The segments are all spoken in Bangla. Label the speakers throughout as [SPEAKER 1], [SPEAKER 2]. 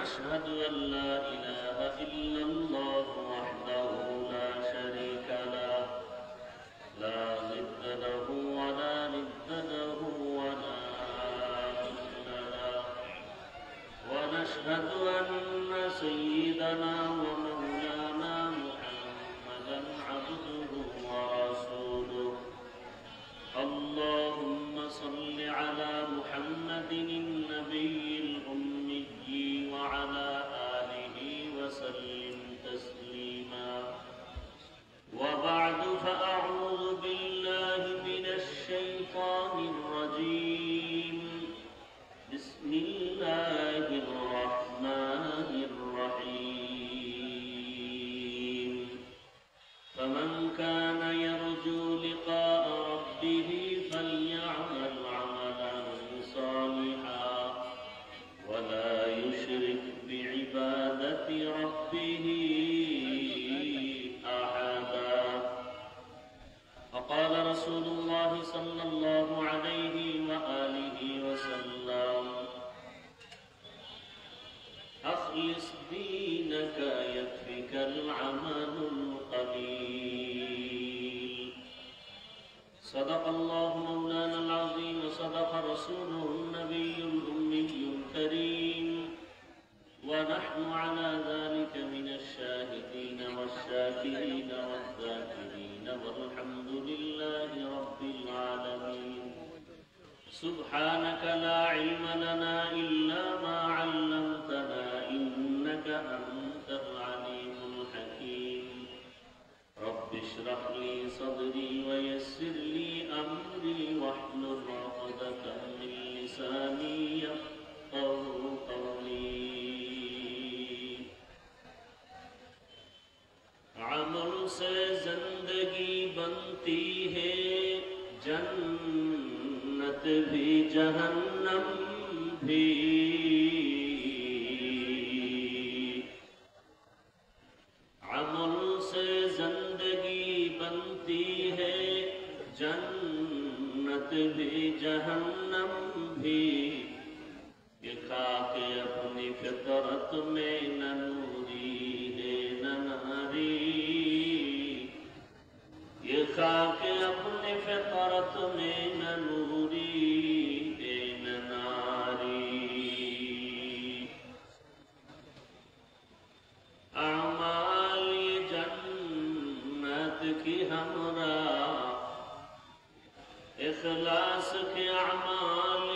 [SPEAKER 1] ونشهد أن لا إله إلا الله وحده لا شريك له لا ضد له ولا ند له ولا مثل له ونشهد أن سيدنا ومولانا محمدا عبده ورسوله اللهم صل على محمد النبي الأمي وعلى آله وسلم تسليما وبعد فأعوذ بالله من الشيطان الرجيم بسم الله الرحمن الرحيم فمن كان يرجو لقاء ربه فليعمل عملا صالحا ولا يشرك بعبادة ربه أحدا وقال رسول الله صلى الله عليه وآله وسلم أخلص دينك يكفك العمل القليل صدق الله مولانا العظيم وصدق رسوله النبي الأمي الكريم ونحن على ذلك من الشاهدين والشاكرين والذاكرين والحمد لله رب العالمين سبحانك لا علم لنا إلا ما علمتنا إنك أنت العليم الحكيم رب اشرح لي صدري ويسر لي أمري واحلل عقدة من لساني يفقهوا قولي عمل سے زندگی بنتی ہے جنت بھی جہنم بھی عمل سے زندگی بنتی ہے جنت بھی جہنم بھی یہ خاک اپنی فطرت میں نہ نوری ہے نہ ناری یہ خاک اپنی فطرت میں نہ نوری ہے نہ ناری اعمال جنت کی ہمراہ اخلاص کے اعمال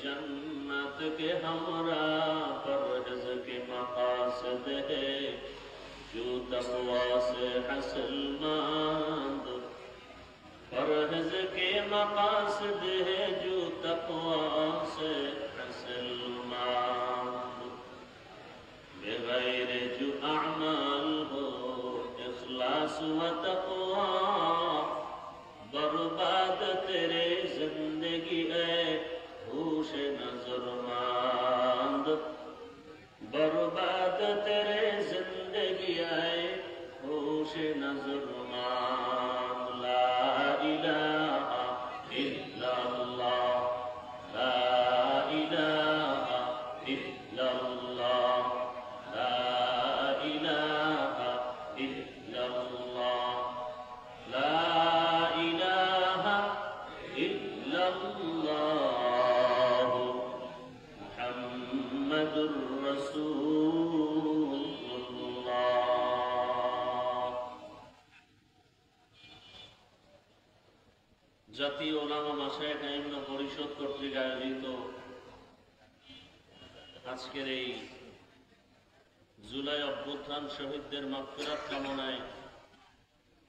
[SPEAKER 1] جنت کے ہمراہ پرہیز کے مقاصد ہے جو تقوی سے حاصل مند پرہیز کے مقاصد ہے جو تقوی سے حاصل مند بغیر جو اعمال ہو اخلاص و تقوی برباد تیرے زندگی ہے ہوش نظر ماند برباد تیرے زندگی ہے ہوش نظر ماند لا الہ الا اللہ لا الہ الا اللہ لا الہ الا اللہ لا الہ الا اللہ محمد رسول اللہ জাতীয় ওলামা মাশায়েখ আইম্মা পরিষদ কর্তৃক আয়োজিত আজকের এই জুলাই অভ্যুত্থান শহীদদের মাগফিরাত কামনায়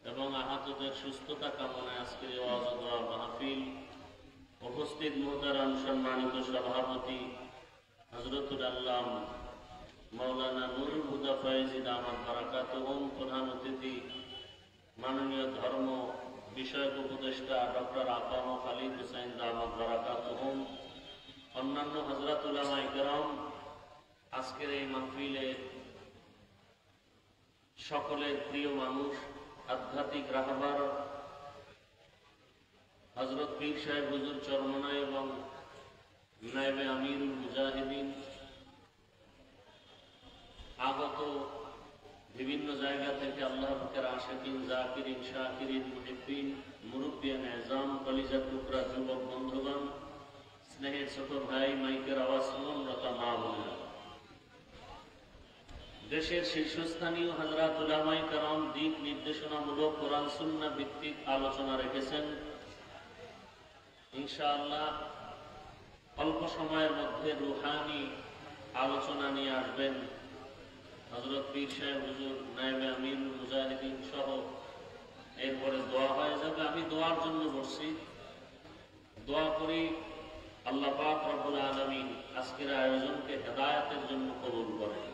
[SPEAKER 1] এবং আহতদের সুস্থতা কামনায় আজকের এই ওয়াজ ও দোয়া মাহফিল উপস্থিত মুহতারাম সম্মানিত সভাপতি হযরতুল আল্লাম মাওলানা নুরুল হুদা ফয়েজী দামাত বারাকাতুহুম প্রধান অতিথি মাননীয় ধর্ম বিষয়ক উপদেষ্টা ডক্টর আকাম খালিদ হুসাইন দামাত বারাকাতুহুম অন্যান্য হযরত উলামায়ে কেরাম আজকের এই মাহফিলে সকলের প্রিয় মানুষ আধ্যাত্মিক রাহবার হযরত পীর সাহেব হুজুর চরমনায় এবং নায়েবে আমিরুল মুজাহিদিন বিভিন্ন জায়গা থেকে আল্লাহ পাকের আশিকিন, জাকিরিন, শাকিরিন, মুহিব্বিন, মুরব্বিয়ান এজাম, কলিজার টুকরা যুবক বন্ধুগণ, স্নেহের ছোট ভাই, মাইকের আওয়াজ শ্রবণরতা মা বোনেরা, দেশের শীর্ষস্থানীয় হযরত উলামায়ে কেরাম দিক নির্দেশনামূলক কোরআন সুন্নাহ ভিত্তিক আলোচনা রেখেছেন। ইনশাআল্লাহ অল্প সময়ের মধ্যে রুহানি আলোচনা নিয়ে আসবেন হযরত পীর সাহেব হুজুর, নায়েবে আমিরুল মুজাহিদিন সহ। এরপরে দোয়া হয়ে যাবে। আমি দোয়ার জন্য বসছি। দোয়া করি আল্লাহ পাক রব্বুল আলামিন আজকের আয়োজনকে হেদায়েতের জন্য কবুল করেন।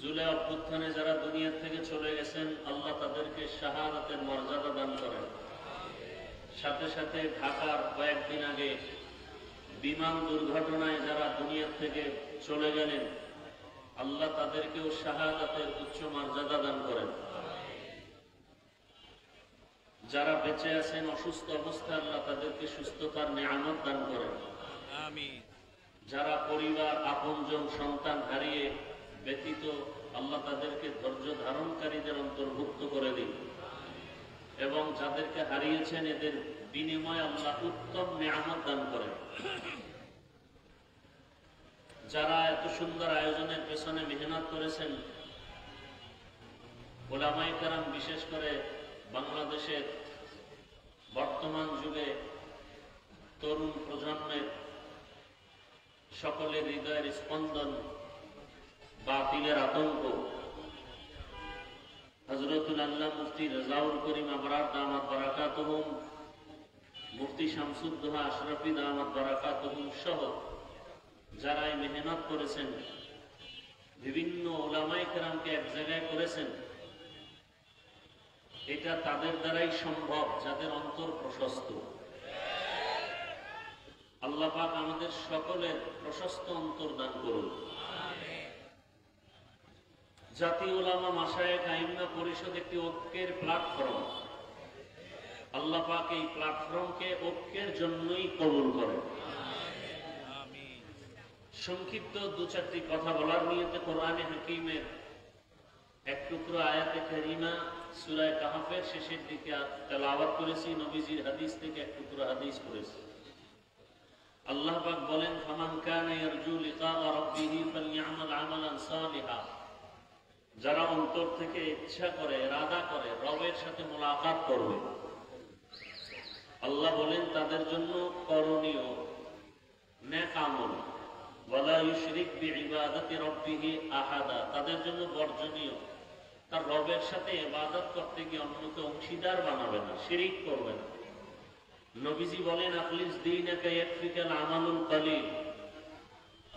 [SPEAKER 1] জুলাই অভ্যুত্থানে যারা দুনিয়া থেকে চলে গেছেন, আল্লাহ তাদেরকে শাহাদাতের মর্যাদা দান করেন। সাথে সাথে ঢাকার কয়েকদিন আগে বিমান দুর্ঘটনায় যারা দুনিয়া থেকে চলে গেলেন, আল্লাহ তাদেরকেও শাহাদাতের উচ্চ মর্যাদা দান করেন। যারা বেঁচে আছেন অসুস্থ অবস্থায়, আল্লাহ তাদেরকে সুস্থতার নিয়ামত দান করেন। যারা পরিবার, আপনজন, সন্তান হারিয়ে ব্যতীত, আল্লাহ তাদেরকে ধৈর্য ধারণকারীদের অন্তর্ভুক্ত করে দিন। এবং যাদেরকে হারিয়েছেন এদের বিনিময়ে আল্লাহ উত্তম নিয়ামত দান করেন। যারা এত সুন্দর আয়োজনের পেছনে মেহনত করেছেন, উলামায়ে কেরাম, বিশেষ করে বাংলাদেশের বর্তমান যুগে তরুণ প্রজন্মের সকলের হৃদয়ের স্পন্দন, বাতিলের আতঙ্ক, হযরতুল আল্লাহ মুফতি রেজাউল করিম আবরার দামাত বারাকাতুহুম, মুফতি শামসুদ্দোহা আশরাফি দামাত বারাকাতুহুম সহ যারা এই মেহনত করেছেন, বিভিন্ন উলামায়ে কেরামকে এক জায়গায় করেছেন, এটা তাদের দ্বারাই সম্ভব যাদের অন্তর প্রশস্ত। আল্লাহ পাক আমাদের সকলের প্রশস্ত অন্তর দান করুন। জাতীয় উলামা মাশায়েখ আইম্মা পরিষদ একটি ঐক্যের প্ল্যাটফর্ম। আল্লাহ পাক এই প্ল্যাটফর্মকে ঐক্যের জন্যই কবুল করেন। সংক্ষিপ্ত দু চারটি কথা বলার নিয়তে কোরআনে হাকিমের এক টুকরো আয়াতে কারিমা সূরা কাহফের শেষের দিকে তেলাওয়াত করেছি। নবীজির হাদিস থেকে এক টুকরো হাদিস পড়েছি। আল্লাহ পাক বলেন, ফামান কানা ইয়ারজু লিকা রাব্বিহি ফালইআমাল আমালান সালিহা। যারা অন্তর থেকে ইচ্ছা করে, ইরাদা করে রবের সাথে মোলাকাত করবে, আল্লাহ বলেন তাদের জন্য করণীয় নেক আমল। ওয়ালা ইউশরিক বিইবাদাতি রাব্বিহি আহাদা। তাদের জন্য বর্জনীয়, তার রবের সাথে ইবাদত করতে গিয়ে অন্যকে অংশীদার বানাবে না, শিরিক করবে না। নবীজি বলেন, আখলিস দীনাকা ইয়াকফিকাল আমালুল কলিল।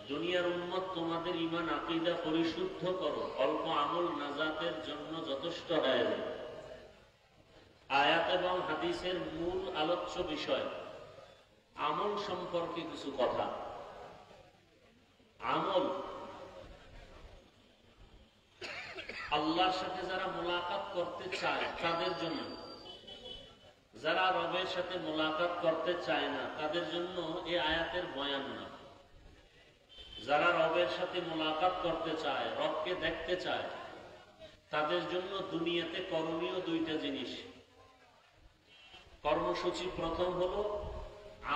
[SPEAKER 1] দুনিয়ার উম্মত, তোমাদের ঈমান আকীদা পরিশুদ্ধ করো, অল্প আমল নাজাতের জন্য যথেষ্ট হয়ে যায়। আয়াত এবং হাদিসের মূল আলোচ্য বিষয় আমল সম্পর্কে কিছু কথা। আমল, আল্লাহর সাথে যারা মোলাকাত করতে চায় তাদের জন্য, যারা রবের সাথে মোলাকাত করতে চায় না তাদের জন্য এই আয়াতের বয়ান না। যারা রবের সাথে মোলাকাত করতে চায়, রবকে দেখতে চায়, তাদের জন্য দুনিয়াতে করণীয় দুইটা জিনিস। কর্মসূচি প্রথম হলো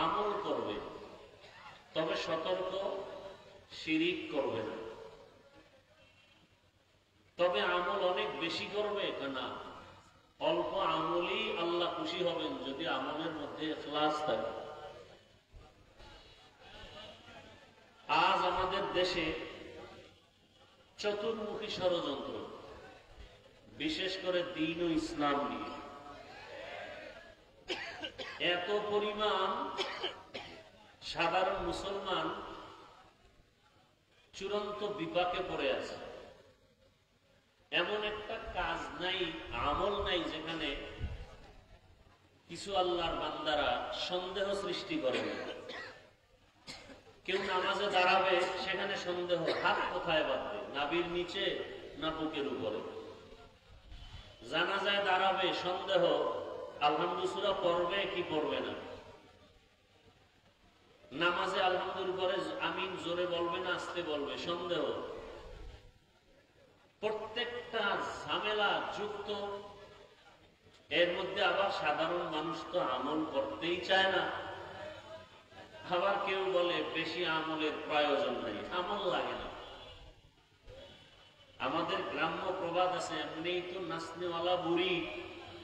[SPEAKER 1] আমল করবে, তবে সতর্ক, শিরিক করবে না। তবে আমল অনেক বেশি করবে না, অল্প আমলই আল্লাহ খুশি হবেন যদি আমলের মধ্যে ইখলাস থাকে। আজ আমাদের দেশে চতুর্মুখী ষড়যন্ত্র, বিশেষ করে দ্বীন ও ইসলাম নিয়ে এত পরিমাণ সাধারণ মুসলমান চূড়ান্ত বিপাকে পড়ে আছে। এমন একটা কাজ নাই, আমল নাই যেখানে কিছু আল্লাহর বান্দারা সন্দেহ সৃষ্টি করে। কেউ নামাজে দাঁড়াবে, সেখানে সন্দেহ, হাত কোথায় বাঁধবে, নাভির নিচে না বুকের উপরে। জানাজায় দাঁড়াবে, সন্দেহ, আলহামদুলিল্লাহ পড়বে কি পড়বে না। নামাজে আলহামদুলিল্লাহ পরে আমিন জোরে বলবে না আস্তে বলবে, সন্দেহ। ঝামেলা যুক্ত। এর মধ্যে আবার সাধারণ মানুষ তো আমল করতেই চায় না। আবার কেউ বলে বেশি আমলের প্রয়োজন নেই, আমল লাগে না। আমাদের গ্রাম্য প্রবাদ আছে, এমনিই তো নাচনেওয়ালা বুড়ি,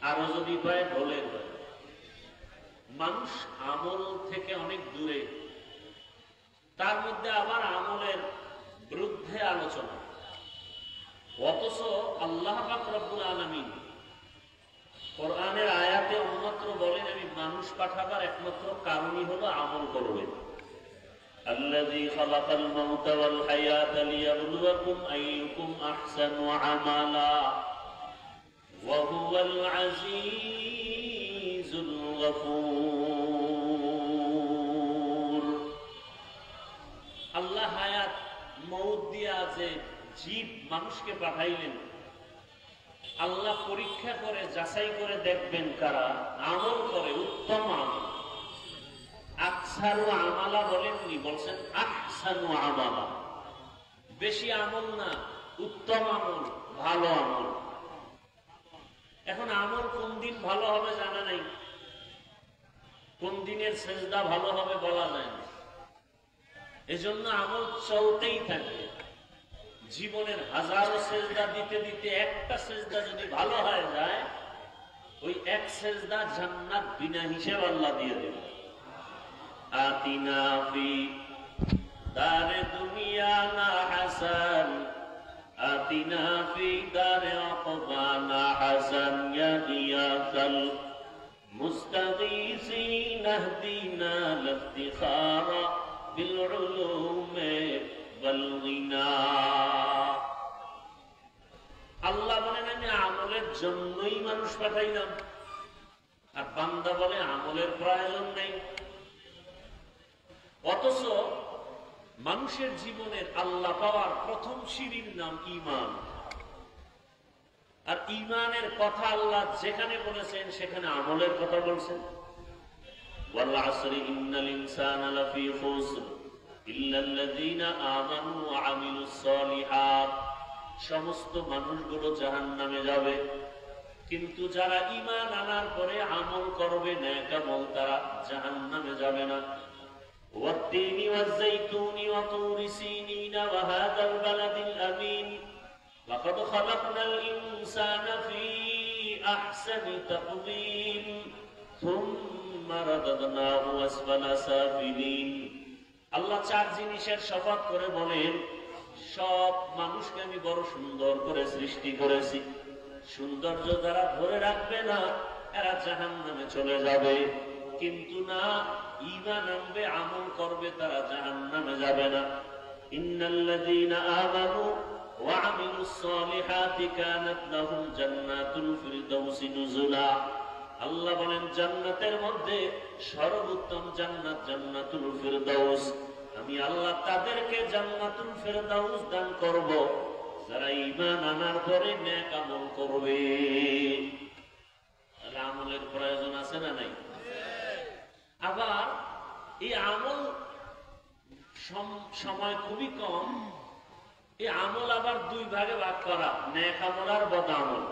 [SPEAKER 1] আরো যদি পায় ঢোলের হয়। মানুষ আমল থেকে অনেক দূরে, তার মধ্যে আবার আমলের বিরুদ্ধে আলোচনা। অথচ আল্লাহ পাক রব্বুল আলামিন কোরআনের আয়াতে অন্যত্র বলেন, আমি মানুষ পাঠাবার একমাত্র কারণই হলো আমল করবেন। الذي خلق الموت والحياة ليبلوكم أيكم أحسن عملا وهو العزيز الغفور। আল্লাহ হায়াত মউত দিয়া যে জীব মানুষকে পাঠাইলেন, আল্লাহ পরীক্ষা করে যাচাই করে দেখবেন কারা আমল করে, উত্তম আমল। আকসারু আমালা বলেননি, বলছেন আহসানু আমালা। বেশি আমল না, উত্তম আমল, ভালো আমল। এখন আমল কোন দিন ভালো হবে জানা নাই, কোন দিনের সেজদা ভালো হবে বলা যায় না। এজন্য আমল চলতেই থাকে। জীবনের হাজারো সেজদা দিতে দিতে একটা সেজদা যদি ভালো হয়ে যায়, ওই এক সেজদা জান্নাত বিনা হিসেবে আল্লাহ দিয়ে দেবে। আতিনা ফি দারে দুনিয়া না হাসান, আতিনা ফি দারে আকবা না হাসান, ইয়া গিয়াসাল মুস্তাগীসিন আহদিনা লিফতিখারা বিল উলুমে ওয়াল গিনা। আল্লাহ বলেন, আমি আমলের জন্যই মানুষ পাঠাইলাম। আর বান্দা বলে আমলের প্রয়োজন নেই। অথচ মানুষের জীবনের আল্লাহ পাওয়ার প্রথম সিঁড়ির নাম ঈমান। আর ঈমানের কথা আল্লাহ যেখানে বলেছেন সেখানে আমলের কথা বলছেন। ওয়াল আসরি ইন্নাল ইনসানা লাফি খুসর ইল্লাল্লাযীনা আমানু ওয়া আমিলুস সালিহাত। সমস্ত মানুষগুলো জাহান্নামে যাবে, কিন্তু যারা ঈমান আনার পরে আমল করবে নেক আমল, তারা জাহান্নামে যাবে না। والتين والزيتون وطور سينين وهذا البلد الأمين لقد خلقنا الإنسان في أحسن تقويم ثم رددناه أسفل سافلين। আল্লাহ চার জিনিসের শপথ করে বলেন, সব মানুষকে আমি বড় সুন্দর করে সৃষ্টি করেছি। সৌন্দর্য যারা ধরে রাখবে না, এরা জাহান্নামে চলে যাবে। কিন্তু না, ঈমান আনবে, আমল করবে, তারা জাহান্নামে যাবে না। ইন্নাল্লাযীনা আমানু ওয়া আমিলুস সালিহাতি কানাত লাহুম জান্নাতুল ফিরদাউসি নুজুলা। আল্লাহ বলেন, জান্নাতের মধ্যে সর্বোত্তম জান্নাত জান্নাতুল ফিরদাউস। আমি আল্লাহ তাদেরকে জান্নাতুল ফিরদাউস দান করব যারা ঈমান আনার পরে নেক আমল করবে। তাহলে আমলের প্রয়োজন আছে না নাই? আবার এই আমল সময় খুবই কম। এই আমল আবার দুই ভাগে ভাগ করা, নেক আমল আর বদ আমল।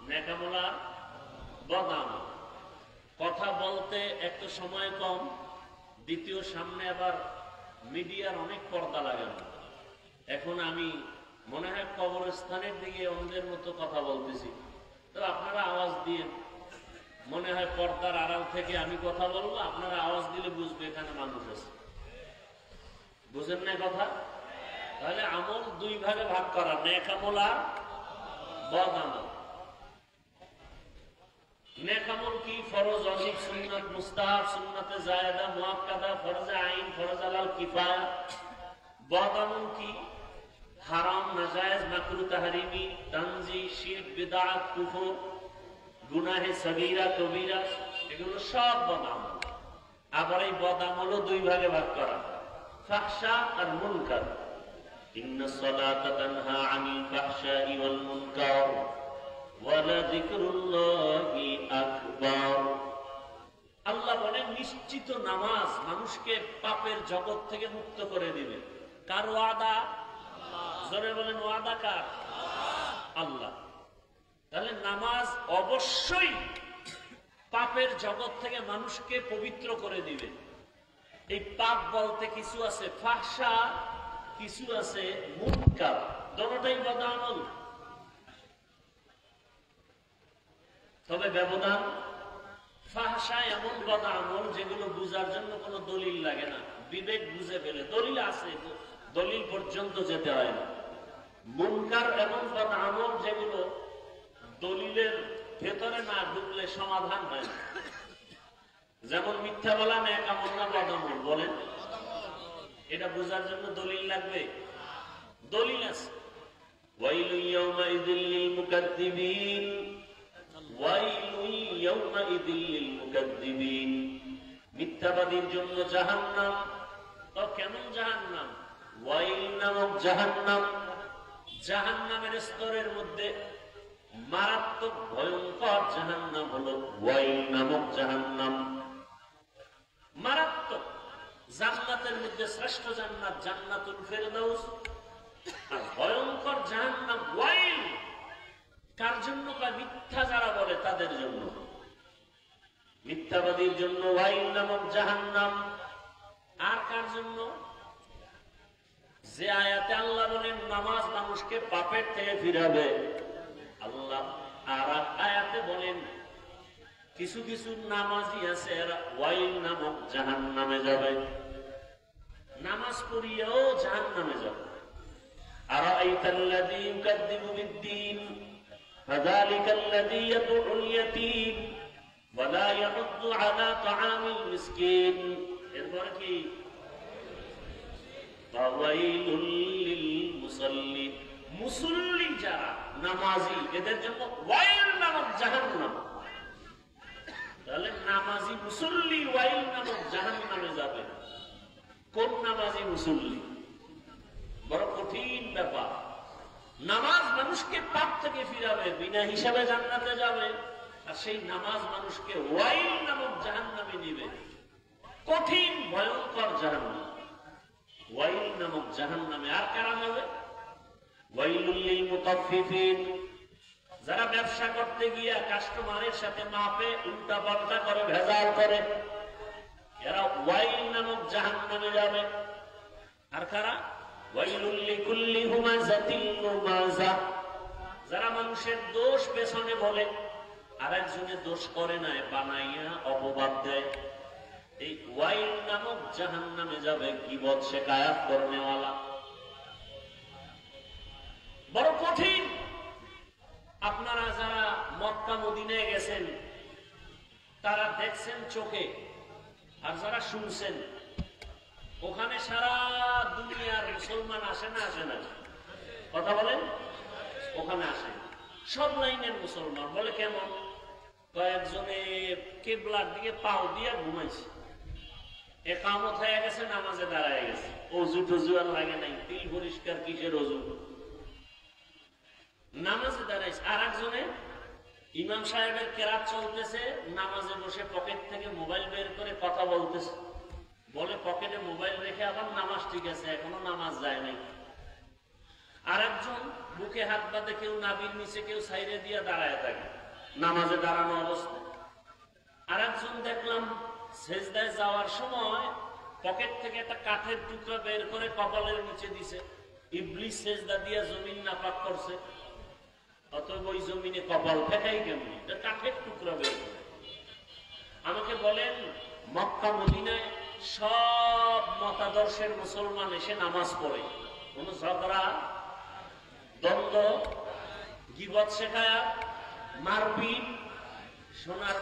[SPEAKER 1] নেক আমল আর বদ আমল। কথা বলতে একটু সময় কম, দ্বিতীয় সামনে আবার মিডিয়ার অনেক পর্দা লাগানো। এখন আমি মনে হয় কবরস্থানের দিকে অন্যদের মতো কথা বলতেছি, তো আপনারা আওয়াজ দিয়ে, মনে হয় পর্দার আড়াল থেকে আমি কথা বলবো, আপনারা আওয়াজ দিলে বুঝবে এখানে মানুষ আছে। বুঝেন না কথা? তাহলে আমল দুই ভাগে ভাগ করা, নেক আমল আর বদ আমল। নেক আমল কি? ফরজ, ওয়াজিব, সুন্নাত, মুস্তাহাব, সুন্নাতে জায়েদা, মুআক্কাদা, ফরজে আইন, ফরজ আলাল কিফায়া। বদ আমল কি? হারাম, নাজায়েজ, মাকরুহ, তাহরিমি, তানজি, শিরক, বিদআত, কুফর, গুনাহে সগীরা, কবিরা, এগুলো সব বদ আমল। আবার এই বদ আমলও দুই ভাগে ভাগ করা, ফাহশা আর মুনকার। ইন্নাস সালাতা তানহা আনিল ফাহশাই ওয়াল মুনকার ওয়া লাযিকরুল্লাহি আকবার। আল্লাহ বলেন, নিশ্চিত নামাজ মানুষকে পাপের জগৎ থেকে মুক্ত করে দিবে। কার ওয়াদা? জোরে বলেন, ওয়াদা কার? আল্লাহ।
[SPEAKER 2] তাহলে নামাজ অবশ্যই পাপের জগৎ থেকে মানুষকে পবিত্র করে দিবে। এই পাপ বলতে কিছু আছে ফাহশা, কিছু আছে মুনকার, দুটোটাই বদআমল। তবে ব্যবধান, ফাহশা এমন বদআমল যেগুলো বুঝার জন্য কোনো দলিল লাগে না, বিবেক বুঝে ফেলে, দলিল আছে দলিল পর্যন্ত যেতে হয় না। মুনকার এমন বদআমল যেগুলো দলিলের ভেতরে না ঢুকলে সমাধান হয় না। যেমন মিথ্যা বলা ন্যাক আমল না বদআমল? বলেন, এটা বোঝার জন্য দলিল লাগবে? দলিল আছে। ওয়াইলু ইয়াউমাইযিল লিল মুকাদ্দিবিন, ওয়াইলু ইয়াউমাইযিল লিল মুকাদ্দিবিন। মিথ্যাবাদীর জন্য জাহান্নাম। তো কেমন জাহান্নাম? ওয়াইল নামক জাহান্নাম। জাহান্নামের স্তরের মধ্যে মারাত্মক ভয়ঙ্কর জাহান্নাম হলো ওয়াইল নামক জাহান্নাম। মারাত্মক। জান্নাতের মধ্যে শ্রেষ্ঠ জান্নাত জান্নাতুল ফেরদাউস, আর ভয়ঙ্কর জাহান্নাম ওয়াইল। কার জন্য? মিথ্যা যারা বলে তাদের জন্য। মিথ্যাবাদীর জন্য ওয়াইল নামক জাহান্নাম। আর কার জন্য? যে আয়াতে আল্লাহ বলেন নামাজ মানুষকে পাপের থেকে ফিরাবে, আল্লাহ আর আয়াতে বলেন কিছু কিছু নামাজি আছে এরা ওয়াইল নামক জাহান্নামে যাবে। নামাজ পড়িয়াও জাহান্নামে যাবে। আরাআইতাল্লাযী ইউকাযযিবু বিদ্দীন ফাযালিকাল্লাযী ইয়াদউল ইয়াতীম ওয়া লা ইয়াহুদ্দু আলা তাআমিল মিসকিন। এরপরে কি? ফাওয়াইলুল লিল মুসাল্লিন। মুসল্লি যারা নামাজি এদের জন্য ওয়াইল নামক জাহান্নাম। তাহলে নামাজি মুসল্লি ওয়াইল নামক জাহান্নামে যাবে। কোন নামাজি মুসল্লি? বড় কঠিন ব্যাপার। নামাজ মানুষকে পাপ থেকে ফিরাবে, বিনা হিসাবে জান্নাতে যাবে, আর সেই নামাজ মানুষকে ওয়াইল নামক জাহান্নামে নিবে। কঠিন ভয়ঙ্কর জাহান্নাম, ওয়াইল নামক জাহান্নামে। আর কারা হবে? ওয়াইলুল লিল মুতাফফিফিন। যারা ব্যবসা করতে গিয়া কাস্টমারের সাথে মাপে উল্টা পাল্টা করে, ভেজাল করে, এরা ওয়াইল নামক জাহান্নামে যাবে। আর কারা? ওয়াইলুল লিকুল্লি হুমাযাতিল লুমাযা। যারা মানুষের দোষ পেছনে বলে, আর একজনের দোষ করে নাই বানাইয়া অপবাদ দেয়, এই ওয়াইল নামক জাহান্নামে যাবে। গীবত শিকায়াত করনেওয়ালা। বড় কঠিন। আপনারা যারা মক্কা মদিনায় গেছেন তারা দেখছেন চোখে, আর যারা শুনছেন, ওখানে সারা দুনিয়ার মুসলমান আসে না আসে না? কথা বলেন। ওখানে আসে সব লাইনের মুসলমান। বলে কেমন? কয়েকজনে কিবলার দিকে পাও দিয়ে ঘুমাইছে, একামত হয়ে গেছে, নামাজে দাঁড়ায় গেছে, অজু টজু আর লাগে নাই, তিল পরিষ্কার কিসের অজু, নামাজে দাঁড়াইছে। আর একজনে ইমাম সাহেবের কেরাত চলতেছে, নামাজে বসে পকেট থেকে মোবাইল বের করে কথা বলতেছে। বলে পকেটে মোবাইল রেখে আবার নামাজ ঠিক আছে, এখনো নামাজ যায় নাই। আর একজন বুকে হাত বাঁধে, কেউ নাবির নিচে, কেউ সাইডে দিয়ে দাঁড়ায় থাকে নামাজে দাঁড়ানো অবস্থায়। আর একজন দেখলাম সেজদায় যাওয়ার সময় পকেট থেকে একটা কাঠের টুকরা বের করে কপালের নিচে দিছে। ইবলিস সেজদা দিয়ে জমিন নাপাক করছে, অতএব ওই জমিনে কপাল ফেকাই কেমনি? কাঠের টুকরা বের করে। আমাকে বলেন, মক্কা মদিনায় সব মতাদর্শের মুসলমান এসে নামাজ পড়ে, কোন ঝগড়া দ্বন্দ্ব, গীবত শেখায়া, মারপিট, সোনার